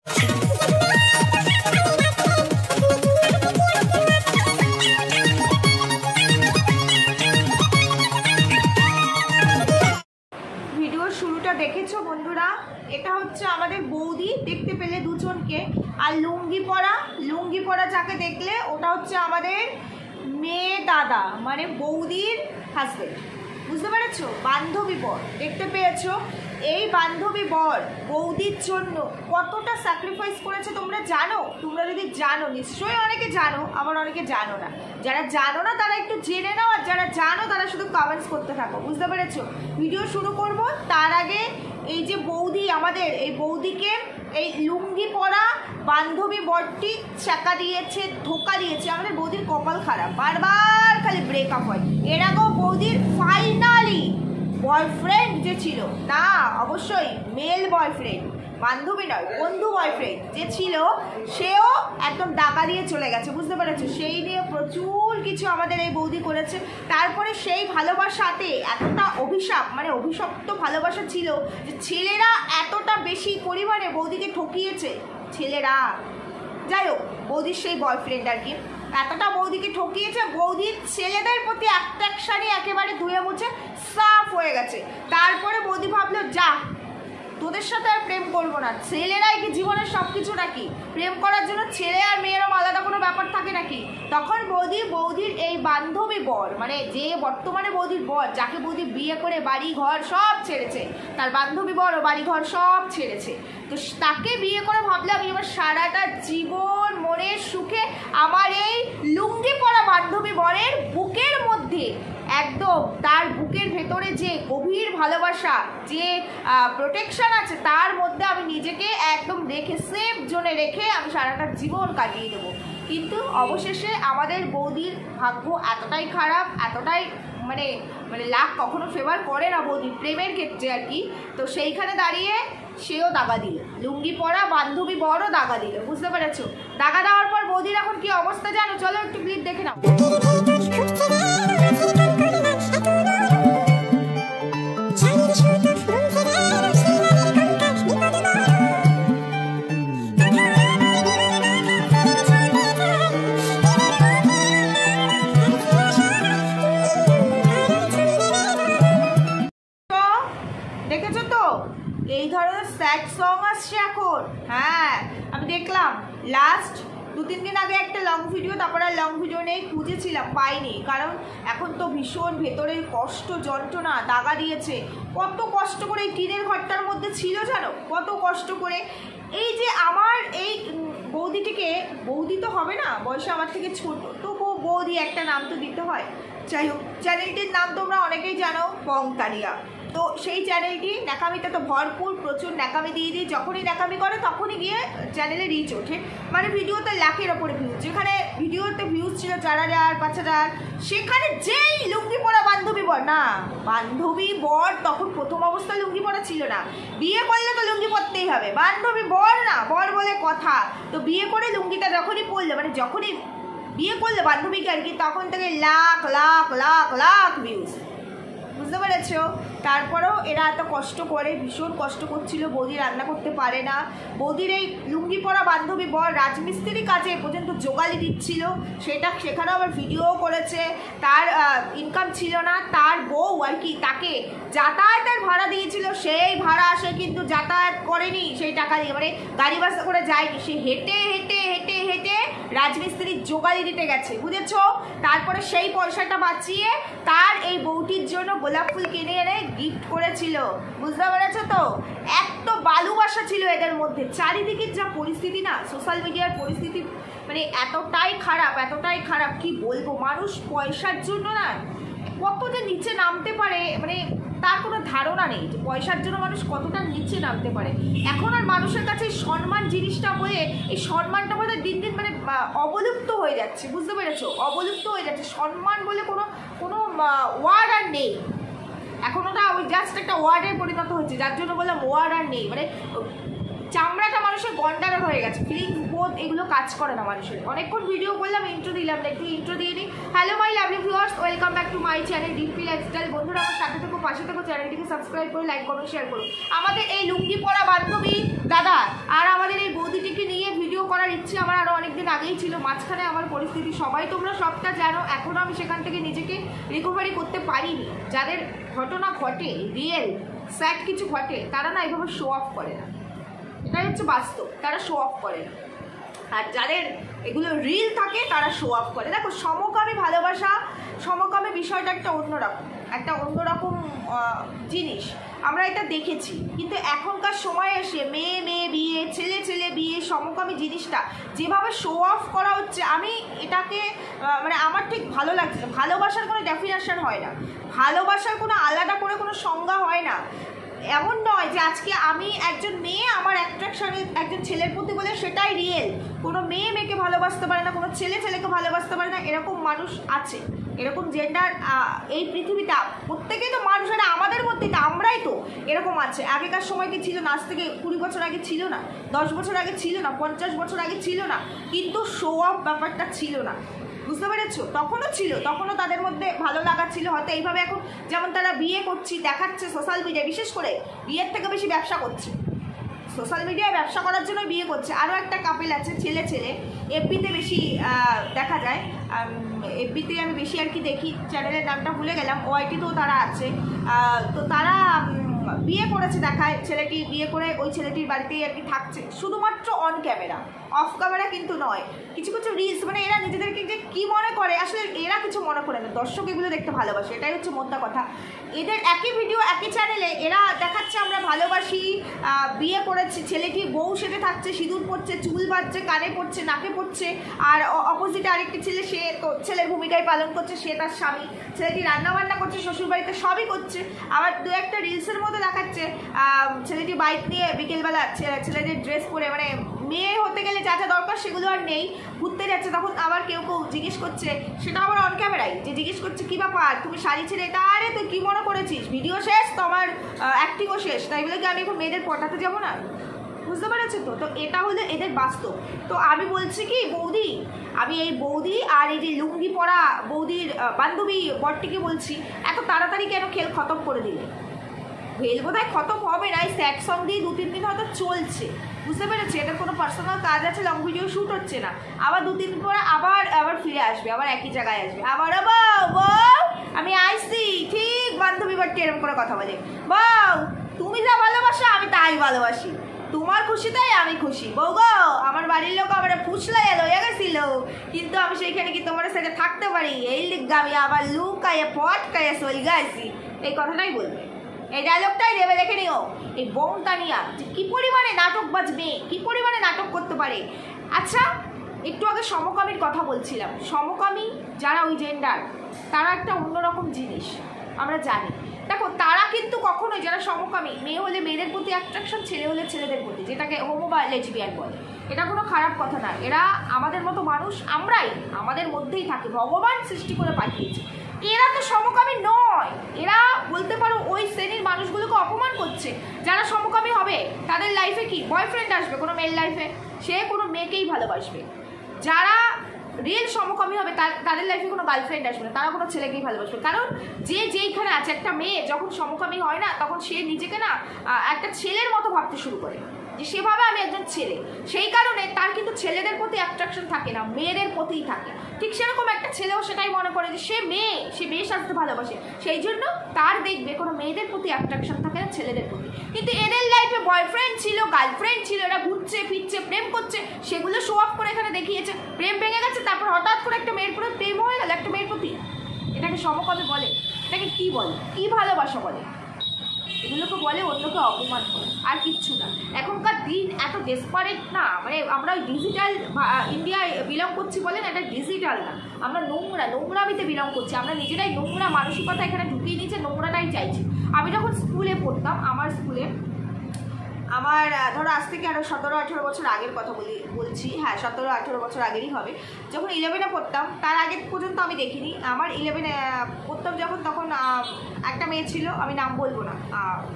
ভিডিওর শুরুটা দেখেছো বন্ধুরা, এটা হচ্ছে আমাদের বৌদি, দেখতে পেলে দুজনকে। আর লুঙ্গি পরা যাকে দেখলে ওটা হচ্ছে আমাদের মেয়ে দাদা, মানে বৌদির হাজবেন্ড, বুঝতে পেরেছো? বান্ধবী বর দেখতে পেয়েছো। এই বান্ধবী বর বৌদির জন্য কতটা স্যাক্রিফাইস করেছে তোমরা জানো? তোমরা যদি জানো, নিশ্চয়ই অনেকে জানো, আবার অনেকে জানো না। যারা জানো না তারা একটু জেনে নাও, আর যারা জানো তারা শুধু কমেন্টস করতে থাকো, বুঝতে পেরেছো? ভিডিও শুরু করব তার আগে এই যে বৌদি, আমাদের এই বৌদিকে এই লুঙ্গি পরা বান্ধবী বরটি চাকা দিয়েছে, ধোকা দিয়েছে। আমাদের বৌদির কপাল খারাপ, বারবার খালি ব্রেকআপ হয়। এর আগেও বৌদির ফাইনালি বয়ফ্রেন্ড যে ছিল, না অবশ্যই মেল বয়ফ্রেন্ড, বান্ধবী নয়, বন্ধু বয়ফ্রেন্ড যে ছিল, সেও একদম ডাকা দিয়ে চলে গেছে, বুঝতে পেরেছো? সেই নিয়ে প্রচুর কিছু আমাদের এই বৌদি করেছে। তারপরে সেই ভালোবাসাতে এতটা অভিশাপ, মানে অভিশপ্ত ভালোবাসা ছিল যে ছেলেরা এতটা বেশি পরিমাণে বৌদিকে ঠকিয়েছে। ছেলেরা, যাই হোক, বৌদির সেই বয়ফ্রেন্ড আর কি, এতটা বৌদিকে ঠকিয়েছে, বৌদির ছেলেদের প্রতি অ্যাট্রাকশনই একেবারে ধুয়ে মুছে সাফ হয়ে গেছে। তারপরে বৌদি ভাবলো, যা, তোদের সাথে আর প্রেম করবো না। ছেলেরাই কি জীবনের সব কিছু নাকি? প্রেম করার জন্য ছেলে আর মেয়েরও আলাদা কোনো ব্যাপার থাকে নাকি? তখন বৌদির এই বান্ধবী বর, মানে যে বর্তমানে বৌদির বর, যাকে বৌদি বিয়ে করে বাড়ি ঘর সব ছেড়েছে, তার বান্ধবী বর ও বাড়ি ঘর সব ছেড়েছে, তো তাকে বিয়ে করে ভাবলাম এবার সারাটা জীবন মনের সুখে আমার এই লুঙ্গি পরা বান্ধবী বরের বুকের মধ্যে, একদম তার বুকের ভেতরে যে গভীর ভালোবাসা, যে প্রোটেকশন আছে, তার মধ্যে আমি নিজেকে একদম রেখে, সেফ জোনে রেখে আমি সারাটা জীবন কাটিয়ে দেবো। কিন্তু অবশেষে আমাদের বৌদির ভাগ্য এতটাই খারাপ, এতটাই মানে লাক কখনো ফেভার করে না বৌদির প্রেমের ক্ষেত্রে আর কি। তো সেইখানে দাঁড়িয়ে সেও দাগা দিল, লুঙ্গি পরা বান্ধবী বড়ও দাগা দিল, বুঝতে পেরেছো? দাগা দেওয়ার পর বৌদির এখন কি অবস্থা জানো? চলো একটু ক্লিপ দেখে নাও। দেখেছো তো এই ধরনের স্যাড সং আসছে এখন। হ্যাঁ, আমি দেখলাম লাস্ট 2-3 দিন আগে একটা লং ভিডিও, তারপরে আর লং ভিডিও নেই, খুঁজেছিলাম পাইনি, কারণ এখন তো ভীষণ ভেতরের কষ্ট যন্ত্রণা দাগা দিয়েছে। কত কষ্ট করে এই টিনের ঘরটার মধ্যে ছিল জানো, কত কষ্ট করে। এই যে আমার এই বৌদিটিকে, বৌদি তো হবে না, বয়সে আমার থেকে ছোট, তবু বৌদি একটা নাম তো দিতে হয়। যাই হোক, চ্যানেলটির নাম তোমরা অনেকেই জানো, বংকারিয়া। তো সেই চ্যানেলটি ন্যাকামিতে তো ভরপুর, প্রচুর ন্যাকামি দিয়ে দিই, যখনই ন্যাকামি করে তখনই গিয়ে চ্যানেলে রিচ ওঠে, মানে ভিডিওতে লাখের ওপরে ভিউজ। যেখানে ভিডিওতে ভিউজ ছিল 4,000 5,000, সেখানে যেই লুঙ্গি পরা বান্ধবী বর, না বান্ধবী বর তখন প্রথম অবস্থায় লুঙ্গি পরা ছিল না, বিয়ে করলে তো লুঙ্গি পরতেই হবে, বান্ধবী বর না, বর বলে কথা। তো বিয়ে করে লুঙ্গিটা যখনই পরলে, মানে যখনই বিয়ে করলে বান্ধবীকে আর কি, তখন থেকে লাখ লাখ লাখ লাখ ভিউজ, বুঝতে পেরেছো? তারপরেও এরা এত কষ্ট করে, ভীষণ কষ্ট করছিল। বৌদি রান্না করতে পারে না, বৌদির এই লুঙ্গি পরা বান্ধবী বর রাজমিস্ত্রি কাজে পর্যন্ত জোগালি দিচ্ছিল, সেখানেও আবার ভিডিও করেছে। তার ইনকাম ছিল না, তার বউ আর কি তাকে যাতায়াতের ভাড়া দিয়েছিল, সেই ভাড়া সে কিন্তু যাতায়াত করেনি সেই টাকা দিয়ে, মানে গাড়ি বাসে করে যায়নি, সে হেঁটে হেঁটে হেঁটে হেঁটে রাজমিস্ত্রির জোগালি দিতে গেছে, বুঝেছো? তারপরে সেই পয়সাটা বাঁচিয়ে তার এই বউটির জন্য গোলাপ ফুল কিনে এনে গিফট করেছিল, বুঝতে পেরেছো তো? এত ভালোবাসা ছিল এদের মধ্যে। চারিদিকের যা পরিস্থিতি না, সোশ্যাল মিডিয়ার পরিস্থিতি মানে এতটাই খারাপ, কি বলবো। মানুষ পয়সার জন্য না কত যে নিচে নামতে পারে, মানে তার কোনো ধারণা নেই যে পয়সার জন্য মানুষ কতটা নিচে নামতে পারে। এখন আর মানুষের কাছে সম্মান জিনিসটা বলে, এই সম্মানটা বলে দিন দিন মানে অবলুপ্ত হয়ে যাচ্ছে, বুঝতে পেরেছো? অবলুপ্ত হয়ে যাচ্ছে, সম্মান বলে কোনো ওয়ার্ড আর নেই। এখন ওটা ওই জাস্ট একটা ওয়ার্ডে পরিণত হচ্ছে, যার জন্য বললাম ওয়ার্ড আর নেই, মানে চামড়াটা মানুষের গন্ডারের হয়ে গেছে, ফিলিংস বোধ এগুলো কাজ করে না মানুষের। অনেকক্ষণ ভিডিও করলাম, ইন্ট্রো দিলাম না, একটু ইন্ট্রো দিয়ে নিই। Hello my lovely viewers, welcome back to my channel Dimpy lifestyle. বন্ধুরা আমার সাথে থেকো, পাশে থেকো, চ্যানেলটিকে সাবস্ক্রাইব করে লাইক করো, শেয়ার করো। আমাদের এই লুঙ্গি পরা বান্ধবী দাদা আর আমাদের এই বৌদি ইচ্ছে আমার আরও অনেকদিন আগেই ছিল, মাঝখানে আমার পরিস্থিতি সবাই তোমরা সবটা জানো, এখনও আমি সেখান থেকে নিজেকে রিকভারি করতে পারিনি। যাদের ঘটনা ঘটে, রিয়েল স্যাড কিছু ঘটে, তারা না এইভাবে শো অফ করে না, এটাই হচ্ছে বাস্তব, তারা শো অফ করে না। আর যাদের এগুলো রিল থাকে তারা শো অফ করে। দেখো সমকামী ভালোবাসা, সমকামী বিষয়টা একটা অন্যরকম জিনিস, আমরা এটা দেখেছি। কিন্তু এখনকার সময় এসে মেয়ে মেয়ে বিয়ে, ছেলে ছেলে বিয়ে, সমকামী জিনিসটা যেভাবে শো অফ করা হচ্ছে, আমি এটাকে মানে আমার ঠিক ভালো লাগছে না। ভালোবাসার কোনো ডেফিনেশন হয় না, ভালোবাসার কোনো আলাদা করে কোনো সংজ্ঞা হয় না। এমন নয় যে আজকে আমি একজন মেয়ে, আমার অ্যাট্রাকশন একজন ছেলের প্রতি বলে সেটাই রিয়েল। কোনো মেয়ে মেয়েকে ভালোবাসতে পারে না, কোনো ছেলে ছেলেকে ভালোবাসতে পারে না, এরকম মানুষ আছে, এরকম জেন্ডার এই পৃথিবীতে প্রত্যেকেই তো মানুষ, আর আমাদের মধ্যেই তো, আমরাই তো এরকম আছে। আগেকার সময় কি ছিল না? আজ থেকে 20 বছর আগে ছিল না, 10 বছর আগে ছিল না, 50 বছর আগে ছিল না, কিন্তু শো অফ ব্যাপারটা ছিল না, বুঝতে পেরেছো? তখনও ছিল, তখনও তাদের মধ্যে ভালো লাগা ছিল। হয়তো এইভাবে এখন যেমন তারা বিয়ে করছি দেখাচ্ছে সোশ্যাল মিডিয়ায়, বিশেষ করে বিয়ের থেকে বেশি ব্যবসা করছে, সোশ্যাল মিডিয়ায় ব্যবসা করার জন্য বিয়ে করছে। আরও একটা কাপেল আছে, ছেলে ছেলে, এফবিতে বেশি দেখা যায়, এফবিতে আমি বেশি আর কি দেখি, চ্যানেলের নামটা ভুলে গেলাম, ওআইটিতেও তারা আছে। তো তারা বিয়ে করেছে দেখায়, ছেলেটি বিয়ে করে ওই ছেলেটির বাড়িতেই আর কি থাকছে, শুধুমাত্র অন ক্যামেরা, অফ ক্যামেরা কিন্তু নয়। কিছু কিছু রিলস, মানে এরা নিজেদেরকে যে কী মনে করে, আসলে এরা কিছু মনে করে না, দর্শক এগুলো দেখতে ভালোবাসে, এটাই হচ্ছে মোদ্দা কথা। এদের একই ভিডিও একই চ্যানেলে এরা দেখাচ্ছে আমরা ভালোবাসি, বিয়ে করেছে, ছেলেটি বউ সেজে থাকছে, সিঁদুর পড়ছে, চুল বাঁধছে, কানে পড়ছে, নাকে পড়ছে, আর অপোজিটে আরেকটি ছেলে, সে তো ছেলের ভূমিকায় পালন করছে, সে তার স্বামী, ছেলেটি রান্নাবান্না করছে, শ্বশুরবাড়িতে সবই করছে। আবার দু একটা রিলসের মধ্যে দেখাচ্ছে ছেলেটি বাইক নিয়ে বিকেলবেলা ছেলেদের ড্রেস পরে, মানে মেয়ে হতে গেলে যা যা দরকার সেগুলো আর নেই, ঘুরতে যাচ্ছে। তখন আবার কেউ কেউ জিজ্ঞেস করছে, সেটা আবার অন ক্যামেরায়, যে জিজ্ঞেস করছে কী ব্যাপার তুমি শাড়ি ছেড়ে এটা, আরে তুই কী মনে করেছিস, ভিডিও শেষ তো আমার অ্যাক্টিংও শেষ, তাই বলে কি আমি এখন মেয়েদের পটাতে যাবো না? বুঝতে পেরেছো তো? তো এটা হলো এদের বাস্তব। তো আমি বলছি কি বৌদি, আমি এই বৌদি আর এই যে লুঙ্গি পরা বৌদির বান্ধবী বরটিকে বলছি, এত তাড়াতাড়ি কেন খেল খতম করে দিলে? খেল বোধহয় খতম হবে না, এই স্যাড সং দিয়ে 2-3 দিন হয়তো চলছে, বুঝতে পেরেছি? এটার কোনো পার্সোনাল কাজ আছে, লং ভিডিও শ্যুট হচ্ছে না, আবার 2-3 দিন পরে আবার ফিরে আসবে, আবার একই জায়গায় আসবে, আবার বউ আমি আইসি, ঠিক বান্ধবী বাড়ি এরকম করে কথা বলে, বউ তুমি যা ভালোবাসো আমি তাই ভালোবাসি, তোমার খুশিতেই আমি খুশি, বউ গো আমার বাড়ির লোক আমার ফুসলাইয়া লইয়া গেছিল, কিন্তু আমি সেইখানে কি তোমার সাথে থাকতে পারি, এই লিগা আমি আবার লুকাইয়া পটকাইয়া চলে গেছি, এই কথাটাই বলবে, এই ডায়লগটাই দেবে, দেখে নিও। এই বংতানিয়া যে কী পরিমাণে নাটকবাজ মেয়ে, কী পরিমাণে নাটক করতে পারে। আচ্ছা, একটু আগে সমকামীর কথা বলছিলাম, সমকামী যারা ওই জেন্ডার, তারা একটা অন্যরকম জিনিস আমরা জানি। দেখো তারা কিন্তু কখনোই, যারা সমকামী, মেয়ে হলে মেয়েদের প্রতি অ্যাট্রাকশন, ছেলে হলে ছেলেদের প্রতি, যেটাকে হোমো বা লেসবিয়ান বলে, এটা কোনো খারাপ কথা না। এরা আমাদের মতো মানুষ, আমরাই আমাদের মধ্যেই থাকে, ভগবান সৃষ্টি করে পাঠিয়েছে। এরা তো সমকামী নয়, এরা বলতে পারো ওই শ্রেণীর মানুষগুলোকে অপমান করছে। যারা সমকামী হবে তাদের লাইফে কি বয়ফ্রেন্ড আসবে কোনো মেয়ের লাইফে, সে কোনো মেয়েকেই ভালোবাসবে। যারা রিয়েল সমকামী হবে তাদের লাইফে কোনো গার্লফ্রেন্ড আসবে না, তারা কোনো ছেলেকেই ভালোবাসবে। কারণ যেইখানে আছে, একটা মেয়ে যখন সমকামী হয় না, তখন সে নিজেকে না একটা ছেলের মতো ভাবতে শুরু করে, যে সেভাবে আমি একজন ছেলে, সেই কারণে তার কিন্তু ছেলেদের প্রতি অ্যাট্রাকশন থাকে না, মেয়েদের প্রতিই থাকে। ঠিক সেরকম একটা ছেলেও সেটাই মনে করে যে সে মেয়ে সাজতে ভালোবাসে, সেই জন্য তার দেখবে কোনো মেয়েদের প্রতি অ্যাট্রাকশন থাকে না, ছেলেদের প্রতি। কিন্তু এদের লাইফে বয়ফ্রেন্ড ছিল, গার্লফ্রেন্ড ছিল, এরা ঘুরছে ফিরছে, প্রেম করছে, সেগুলো শো অফ করে এখানে দেখিয়েছে। প্রেম ভেঙে গেছে, তারপর হঠাৎ করে একটা মেয়ের প্রতি প্রেম হয়ে গেল, একটা মেয়ের প্রতি। এটাকে সমকামী বলে? এটাকে কি বলে? কি ভালোবাসা বলে? এগুলোকে বলে অন্যকে অপমান করে, আর কিচ্ছু না। এখনকার দিন এত ডেসপারেট না, মানে আমরা ওই ডিজিটাল ইন্ডিয়ায় বিলং করছি বলেন, এটা ডিজিটাল না, আমরা নোংরামিতে বিলং করছি, আমরা নিজেরাই নোংরা মানসিকতা এখানে ঢুকিয়ে নিয়েছে, নোংরাটাই চাইছি। আমি যখন স্কুলে পড়তাম, আমার স্কুলে, আমার ধরো আজ থেকে আরও 17-18 বছর আগের কথা বলছি, হ্যাঁ 17-18 বছর আগেরই হবে। যখন 11-এ পড়তাম, তার আগে পর্যন্ত আমি দেখিনি। আমার 11-এ পড়তাম যখন, তখন একটা মেয়ে ছিল, আমি নাম বলবো না,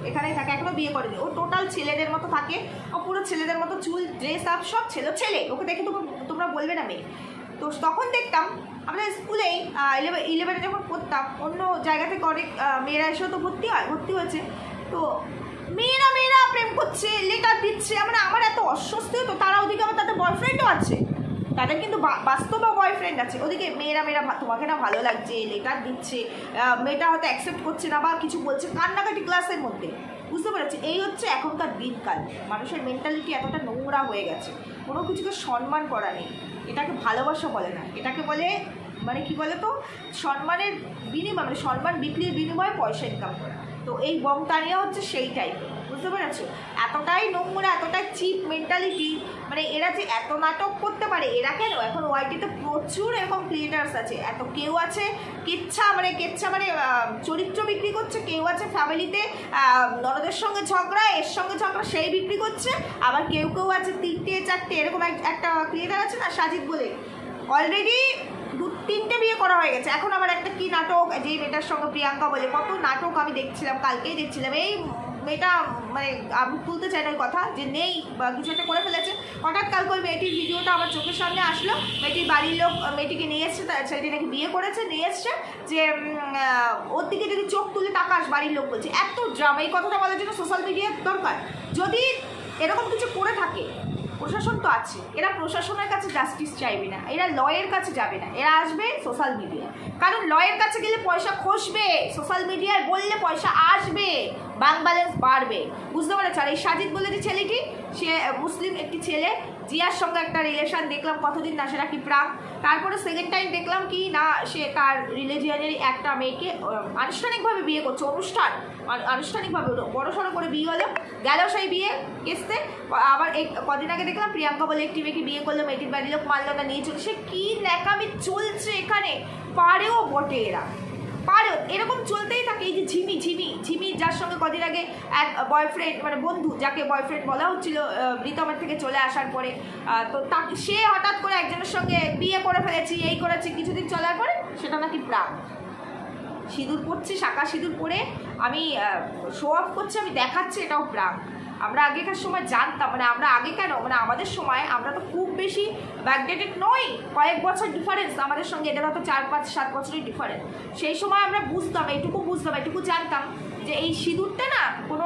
এখানেই থাকে, এখনও বিয়ে করেনি। ও টোটাল ছেলেদের মতো থাকে, ও পুরো ছেলেদের মতো চুল, ড্রেস আপ সব ছেলে, ওকে দেখে তোমরা বলবে না মেয়ে। তো তখন দেখতাম আমাদের স্কুলেই 11-এ যখন পড়তাম, অন্য জায়গা থেকে অনেক মেয়েরা এসেও তো ভর্তি হয়েছে। তো মেয়েরা প্রেম করছে, লেটার দিচ্ছে, মানে আমার এত অস্বস্তি হতো। তারা ওদিকে আবার তাদের বয়ফ্রেন্ডও আছে, তাদের কিন্তু বাস্তবে বয়ফ্রেন্ড আছে। ওদিকে মেয়েরা তোমাকে না ভালো লাগছে, লেটার দিচ্ছে, মেয়েটা হয়তো অ্যাকসেপ্ট করছে না বা কিছু বলছে, কান্নাকাটি ক্লাসের মধ্যে। বুঝতে পেরেছি, এই হচ্ছে এখনকার দিনকাল। মানুষের মেন্টালিটি এতটা নোংরা হয়ে গেছে, কোনো কিছুকে সম্মান করা নেই। এটাকে ভালোবাসা বলে না, এটাকে বলে মানে কি বলে তো, সম্মানের বিনিময়, মানে সম্মান বিক্রির বিনিময়ে পয়সা ইনকাম করা। তো এই বংতানিয়া হচ্ছে সেই টাইপের। বুঝতে পেরেছো, এতটাই নোংরা, এতটাই চিপ মেন্টালিটি। মানে এরা যে এত নাটক করতে পারে, এরা কেন, এখন ওয়াইটিতে প্রচুর এরকম ক্রিয়েটার্স আছে। এত কেউ আছে কেচ্ছা মানে চরিত্র বিক্রি করছে, কেউ আছে ফ্যামিলিতে ননদের সঙ্গে ঝগড়া, এর সঙ্গে ঝগড়া, সেই বিক্রি করছে। আবার কেউ আছে 3টে 4টে, এরকম একটা ক্রিয়েটার আছে না সাজিদ বলে, অলরেডি 2-3টে বিয়ে করা হয়ে গেছে। এখন আবার একটা কি নাটক, যে মেয়েটার সঙ্গে প্রিয়াঙ্কা বলে, কত নাটক আমি দেখছিলাম, কালকেই দেখছিলাম। এই মেয়েটা মানে আমি তুলতে চাই না ওই কথা, যে নেই বা কিছু একটা করে ফেলেছে। হঠাৎ কালকে ওই মেয়েটির ভিডিওটা আমার চোখের সামনে আসলো, মেয়েটির বাড়ির লোক মেয়েটিকে নিয়ে এসছে, ছেলেটি নাকি বিয়ে করেছে, নিয়ে এসছে, যে ওর দিকে যদি চোখ তুলে তাকাস, বাড়ির লোক বলছে। এত ড্রামা, এই কথাটা বলার জন্য সোশ্যাল মিডিয়ার দরকার। যদি এরকম কিছু করে থাকে, প্রশাসন তো আছে, এরা প্রশাসনের কাছে জাস্টিস চাইবে না, এরা লয়ের কাছে যাবে না, এরা আসবে সোশ্যাল মিডিয়া। কারণ লয়ের কাছে গেলে পয়সা খসবে, সোশ্যাল মিডিয়ায় বললে পয়সা আসবে, ব্যাংক ব্যালেন্স বাড়বে। বুঝতে পারছো? আর এই সাজিদ বলে যে ছেলেটি, সে মুসলিম একটি ছেলে, জিয়ার সঙ্গে একটা রিলেশন দেখলাম কতদিন না, সেটা কি প্রাক। তারপরে সেকেন্ড টাইম দেখলাম কি না, সে তার রিলিজিয়ানেরই একটা মেয়েকে আনুষ্ঠানিকভাবে বিয়ে করছে, আনুষ্ঠানিকভাবে বড় সড়ো করে বিয়ে হলো, গেল সেই বিয়ে কেসতে। আবার এই কদিন আগে দেখলাম প্রিয়াঙ্কা বলে একটি মেয়েকে বিয়ে করলো, মেয়েটির বাড়ির লোক মানলো না, নিয়ে চলে। সে কি ন্যাকামি চলছে এখানে, পারেও বটে এরা, পারে এরকম চলতেই থাকে। এই যে ঝিমি যার সঙ্গে কদিন আগে এক বয়ফ্রেন্ড, মানে বন্ধু, যাকে বয়ফ্রেন্ড বলা হচ্ছিল রিতমের থেকে চলে আসার পরে, তো তাকে সে হঠাৎ করে একজনের সঙ্গে বিয়ে করে ফেলেছি, এই করেছি, কিছুদিন চলার পরে সেটা নাকি প্রাণ। সিঁদুর পরছি, শাঁখা সিঁদুর পরে আমি শো অফ করছি, আমি দেখাচ্ছি, এটাও প্রাণ। আমরা আগেকার সময় জানতাম, মানে আমরা আগে কেন, মানে আমাদের সময় আমরা তো খুব বেশি ব্যাকডেটেড নই, কয়েক বছর ডিফারেন্স আমাদের সঙ্গে, এদের হয়তো 4-5-7 বছরের ডিফারেন্স। সেই সময় আমরা বুঝতাম, এটুকু জানতাম যে এই সিঁদুরটা না কোনো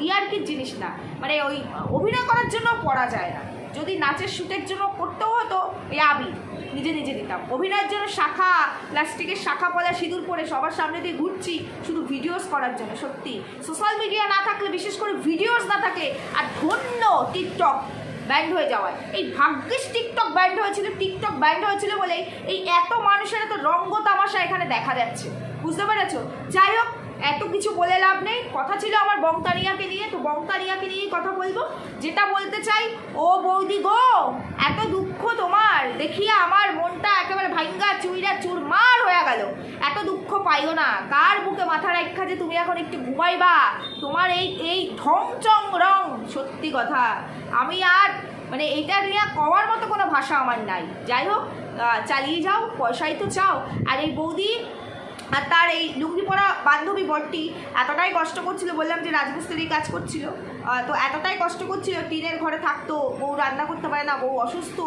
ইয়ার্কির জিনিস না, মানে ওই অভিনয় করার জন্য পরা যায় না। যদি নাচের শ্যুটের জন্য করতেও হতো, এই আবির নিজে দিতাম। অভিনয়ের জন্য শাখা, প্লাস্টিকের শাখা পলা সিঁদুর পরে সবার সামনে দিয়ে ঘুরছি শুধু ভিডিওস করার জন্য। সত্যি সোশ্যাল মিডিয়া না থাকলে, বিশেষ করে ভিডিওস না থাকলে, আর ধন্য টিকটক ব্যান্ড হয়ে যাওয়ায়, এই ভাগ্যিস টিকটক ব্যান্ড হয়েছিল বলেই এই এত মানুষের এত রঙ্গ তামাশা এখানে দেখা যাচ্ছে। বুঝতে পেরেছো? যাই হোক, এত কিছু বলে লাভ নেই। কথা ছিল আমার বংতানিয়াকে নিয়ে, তো বংতানিয়াকে নিয়েই কথা বলবো। যেটা বলতে চাই, ও বৌদি গো, এত দুঃখ তোমার দেখিয়া আমার মনটা একেবারে ভাঙ্গা চুইরা চুরমার হয়ে গেল। এত দুঃখ পাইও না, কার বুকে মাথা রাখা যে তুমি এখন একটু ঘুমাইবা, তোমার এই ঢং চং রং। সত্যি কথা, আমি আর মানে এইটা নিয়ে কওয়ার মতো কোনো ভাষা আমার নাই। যাই হোক, চালিয়ে যাও, পয়সাই তো চাও। আর এই বৌদি আর তার এই লুঙ্গি পরা বান্ধবী বরটি এতটাই কষ্ট করছিল, বললাম যে রাজমিস্ত্রি কাজ করছিল, তো এতটাই কষ্ট করছিল, টিনের ঘরে থাকতো, বউ রান্না করতে পারে না, বউ অসুস্থ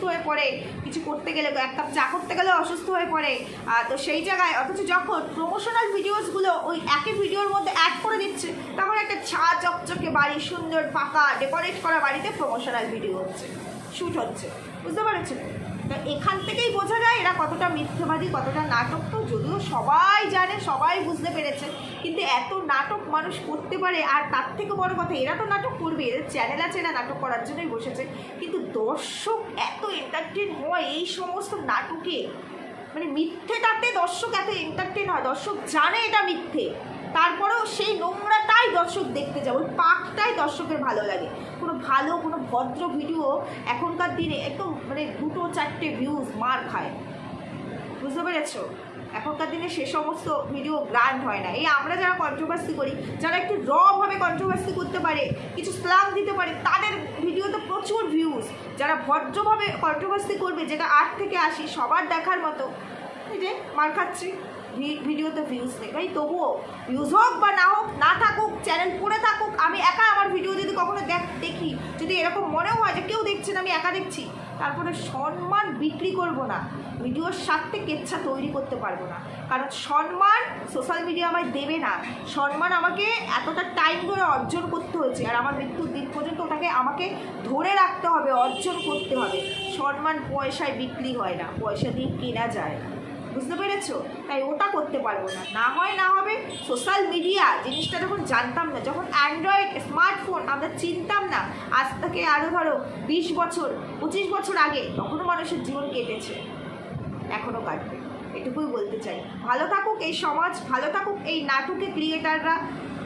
হয়ে পড়ে, কিছু করতে গেলে, এক কাপ চা করতে গেলে অসুস্থ হয়ে পড়ে। তো সেই জায়গায়, অথচ যখন প্রমোশনাল ভিডিওসগুলো ওই একই ভিডিওর মধ্যে অ্যাড করে দিচ্ছে, তখন একটা ছা চকচকে বাড়ি, সুন্দর পাকা ডেকোরেট করা বাড়িতে প্রমোশনাল ভিডিও হচ্ছে, শ্যুট হচ্ছে। বুঝতে পারছেন? তো এখান থেকেই বোঝা যায় এরা কতটা মিথ্যাবাদী, কতটা নাটক। তো যদিও সবাই জানে, সবাই বুঝতে পেরেছে, কিন্তু এত নাটক মানুষ করতে পারে। আর তার থেকে বড় কথা, এরা তো নাটক করবে, এদের চ্যানেল আছে, না নাটক করার জন্যই বসেছে। কিন্তু দর্শক এত এন্টারটেন হয় এই সমস্ত নাটকে, মানে মিথ্যেটাতে দর্শক এত এন্টারটেন হয়। দর্শক জানে এটা মিথ্যে, তারপরেও সেই নোংরাটাই দর্শক দেখতে যাবে, ওই পাকটাই দর্শকের ভালো লাগে। কোনো ভদ্র ভিডিও এখনকার দিনে একদম মানে 2-4টে ভিউজ মার খায়। বুঝতে পেরেছো? এখনকার দিনে সে সমস্ত ভিডিও গ্র্যান্ড হয় না। এই আমরা যারা কন্ট্রোভার্সি করি, যারা একটু রভাবে কন্ট্রোভার্সি করতে পারে, কিছু স্ল্যাং দিতে পারে, তাদের ভিডিওতে প্রচুর ভিউজ। যারা ভদ্রভাবে কন্ট্রোভার্সি করবে, যেটা 8 থেকে 80 সবার দেখার মতো, এই যে মার খাচ্ছি, ভিডিওতে ভিউজ নেই ভাই। তবুও ভিউজ হোক বা না হোক, না থাকুক, চ্যানেল পড়ে থাকুক, আমি একা আমার ভিডিও যদি কখনো দেখি, যদি এরকম মনেও হয় যে কেউ দেখছে না, আমি একা দেখছি, তারপরে সম্মান বিক্রি করব না, ভিডিওর স্বার্থে কেচ্ছা তৈরি করতে পারবো না। কারণ সম্মান সোশ্যাল মিডিয়া আমায় দেবে না, সম্মান আমাকে এতটা টাইম ধরে অর্জন করতে হয়েছে, আর আমার মৃত্যুর দিন পর্যন্ত ওটাকে আমাকে ধরে রাখতে হবে, অর্জন করতে হবে। সম্মান পয়সায় বিক্রি হয় না, পয়সা দিয়ে কেনা যায় না, বুঝতে পেরেছো? তাই ওটা করতে পারবো না, না হয় না হবে। সোশ্যাল মিডিয়া জিনিসটা যখন জানতাম না, যখন অ্যান্ড্রয়েড স্মার্টফোন আমরা চিনতাম না, আজ থেকে আরও ধরো 20 বছর 25 বছর আগে, তখনও মানুষের জীবন কেটেছে, এখনও কাটবে, এটুকুই বলতে চাই। ভালো থাকুক এই সমাজ, ভালো থাকুক এই নাটকের ক্রিয়েটাররা,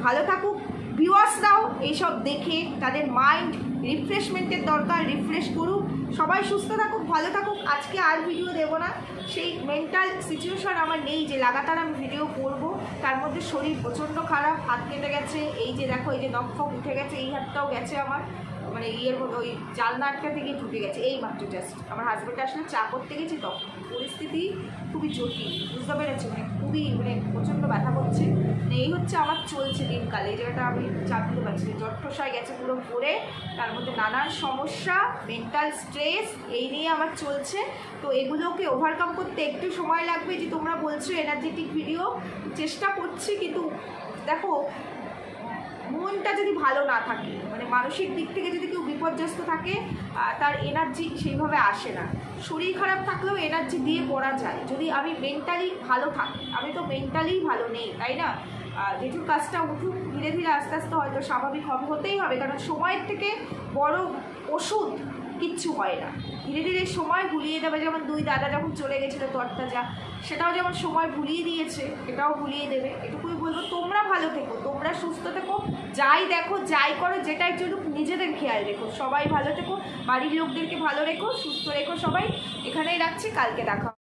ভালো থাকুক ভিউয়ার্সরাও এইসব দেখে তাদের মাইন্ড রিফ্রেশমেন্টের দরকার, রিফ্রেশ করুক। সবাই সুস্থ থাকুক, ভালো থাকুক। আজকে আর ভিডিও দেবো না, সেই মেন্টাল সিচুয়েশন আমার নেই যে লাগাতার আমি ভিডিও করব। তার মধ্যে শরীর প্রচণ্ড খারাপ, হাত কেটে গেছে, এই যে দেখো এই যে নখ ফখ উঠে গেছে, এই হাতটাও গেছে আমার, মানে ইয়ের মধ্যে ওই জালনা আটকা থেকে ঢুকে গেছে এই মাত্র জাস্ট। আমার হাজব্যান্ড আসলে চা করতে গেছি, তখন পরিস্থিতি খুবই জটিল, বুঝতে পেরেছি, মানে খুবই মানে প্রচণ্ড ব্যথা করছে। মানে এই হচ্ছে আমার চলছে দিনকাল, এই জায়গাটা আমি চাপ দিতে পারছি না, জ্বর ঠোসায় গেছে পুরো পড়ে, তার মধ্যে নানান সমস্যা, মেন্টাল স্ট্রেস, এই নিয়ে আমার চলছে। তো এগুলোকে ওভারকাম করতে একটু সময় লাগবে। যে তোমরা বলছো এনার্জেটিক ভিডিও, চেষ্টা করছি, কিন্তু দেখো মনটা যদি ভালো না থাকে, মানে মানসিক দিক থেকে যদি কেউ বিপর্যস্ত থাকে, তার এনার্জি সেইভাবে আসে না। শরীর খারাপ থাকলেও এনার্জি দিয়ে পড়া যায় যদি আমি মেন্টালি ভালো থাকি। আমি তো মেন্টালি ভালো নেই, তাই না? যেটুকু কাজটা উঠুক, ধীরে ধীরে আস্তে আস্তে হয়তো স্বাভাবিক হতেই হবে, কারণ সময়ের থেকে বড় ওষুধ কিচ্ছু হয় না। ধীরে ধীরে সময় ভুলিয়ে দেবে, যেমন দুই দাদা যখন চলে গেছিলো তরতাজা, সেটাও যেমন সময় ভুলিয়ে দিয়েছে, এটাও ভুলিয়ে দেবে। এটুকুই বলবো, তোমরা ভালো থেকো, তোমরা সুস্থ থেকো, যাই দেখো যাই করো, যেটা একটু নিজেদের খেয়াল রেখো। সবাই ভালো থেকো, বাড়ির লোকদেরকে ভালো রেখো, সুস্থ রেখো সবাই। এখানেই রাখছি, কালকে দেখা।